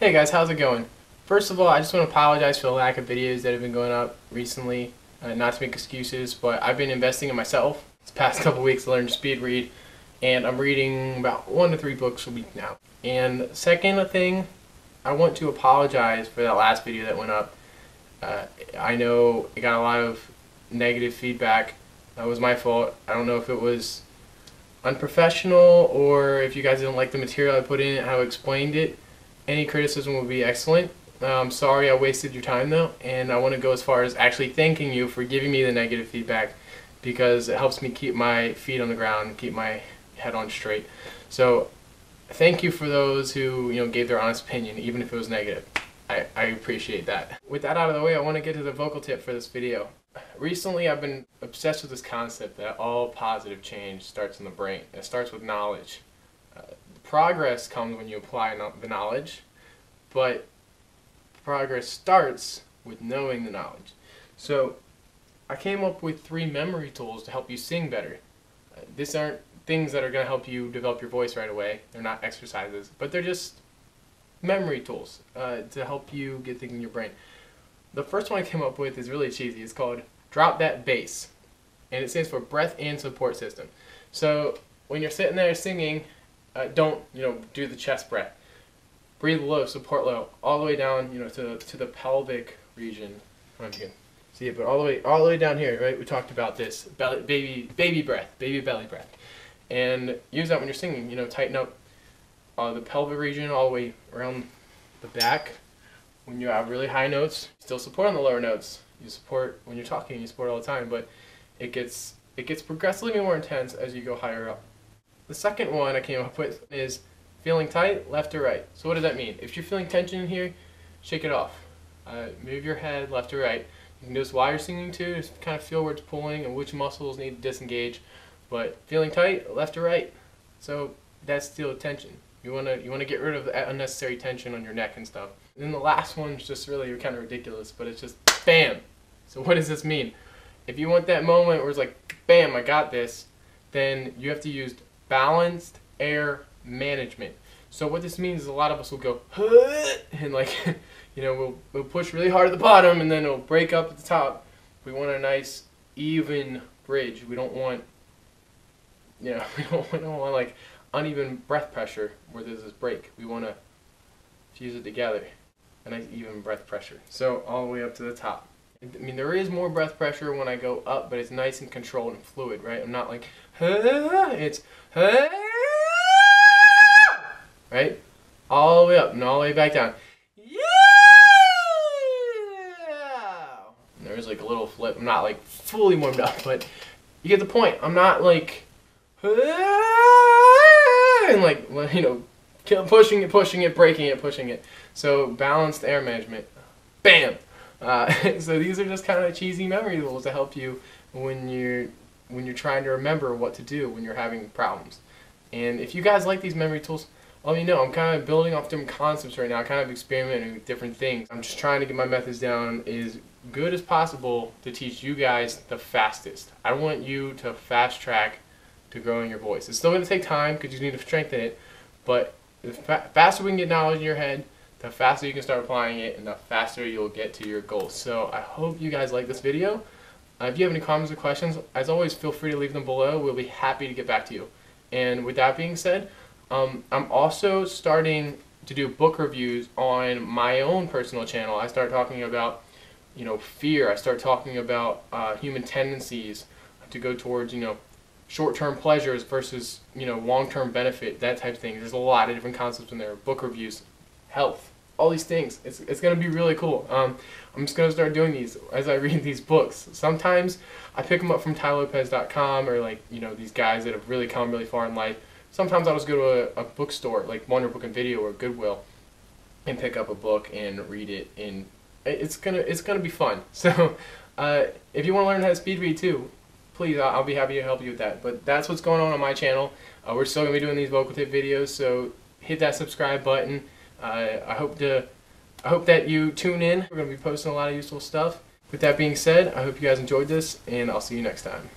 Hey guys, how's it going? First of all, I just want to apologize for the lack of videos that have been going up recently. Not to make excuses, but I've been investing in myself this past couple weeks to learn to speed read, and I'm reading about 1 to 3 books a week now. And second thing, I want to apologize for that last video that went up. I know it got a lot of negative feedback. That was my fault. I don't know if it was unprofessional or if you guys didn't like the material I put in, how I explained it. Any criticism would be excellent. I'm sorry I wasted your time though, and I want to go as far as actually thanking you for giving me the negative feedback, because it helps me keep my feet on the ground, keep my head on straight. So thank you for those who gave their honest opinion, even if it was negative. I appreciate that. With that out of the way, I want to get to the vocal tip for this video. Recently I've been obsessed with this concept that all positive change starts in the brain. It starts with knowledge. Progress comes when you apply the knowledge, but progress starts with knowing the knowledge. So I came up with 3 memory tools to help you sing better. These aren't things that are going to help you develop your voice right away. They're not exercises, but they're just memory tools to help you get things in your brain. The first one I came up with is really cheesy. It's called Drop That Bass, and it stands for Breath and Support System. So when you're sitting there singing, don't do the chest breath. Breathe low, support low, all the way down to the pelvic region. I don't know if you can see it, but all the way down here, right? We talked about this baby breath, baby belly breath, and use that when you're singing. Tighten up the pelvic region all the way around the back. When you have really high notes, still support on the lower notes. You support when you're talking, you support all the time, but it gets progressively more intense as you go higher up. The second one I came up with is feeling tight, left or right. So what does that mean? If you're feeling tension in here, shake it off. Move your head left or right. You can do this while you're singing too, just kind of feel where it's pulling and which muscles need to disengage. But feeling tight, left or right. So that's still tension. You wanna get rid of the unnecessary tension on your neck and stuff. And then the last one's just really kind of ridiculous, but it's just bam. So what does this mean? If you want that moment where it's like, bam, I got this, then you have to use balanced air management. So what this means is a lot of us will go and we'll push really hard at the bottom and then it'll break up at the top. We want a nice even bridge. We don't want we don't want like uneven breath pressure where there's this break. We want to fuse it together, a nice even breath pressure. So all the way up to the top. I mean, there is more breath pressure when I go up, but it's nice and controlled and fluid, right? I'm not like, it's, right? All the way up and all the way back down. Yeah! And there's like a little flip. I'm not like fully warmed up, but you get the point. I'm not like, and like, pushing it, breaking it, pushing it. So balanced air management. Bam! So these are just kind of cheesy memory tools to help you when you're trying to remember what to do when you're having problems. And if you guys like these memory tools, let me know. I'm kind of building off different concepts right now, kind of experimenting with different things. I'm just trying to get my methods down as good as possible to teach you guys the fastest. I want you to fast track to growing your voice. It's still going to take time because you need to strengthen it, but the faster we can get knowledge in your head, the faster you can start applying it, and the faster you'll get to your goals. So I hope you guys like this video. If you have any comments or questions, as always, feel free to leave them below. We'll be happy to get back to you. And with that being said, I'm also starting to do book reviews on my own personal channel. I start talking about, fear. I start talking about human tendencies to go towards, short-term pleasures versus, long-term benefit, that type of thing. There's a lot of different concepts in there. Book reviews, health, all these things. It's going to be really cool. I'm just going to start doing these as I read these books. Sometimes I pick them up from tylopez.com or these guys that have really come really far in life. Sometimes I'll just go to a bookstore like Wonder Book and Video or Goodwill and pick up a book and read it, and it's gonna be fun. So if you want to learn how to speed read too, please, I'll be happy to help you with that. But that's what's going on my channel. We're still going to be doing these vocal tip videos, so hit that subscribe button. I hope that you tune in. We're going to be posting a lot of useful stuff. With that being said, I hope you guys enjoyed this, and I'll see you next time.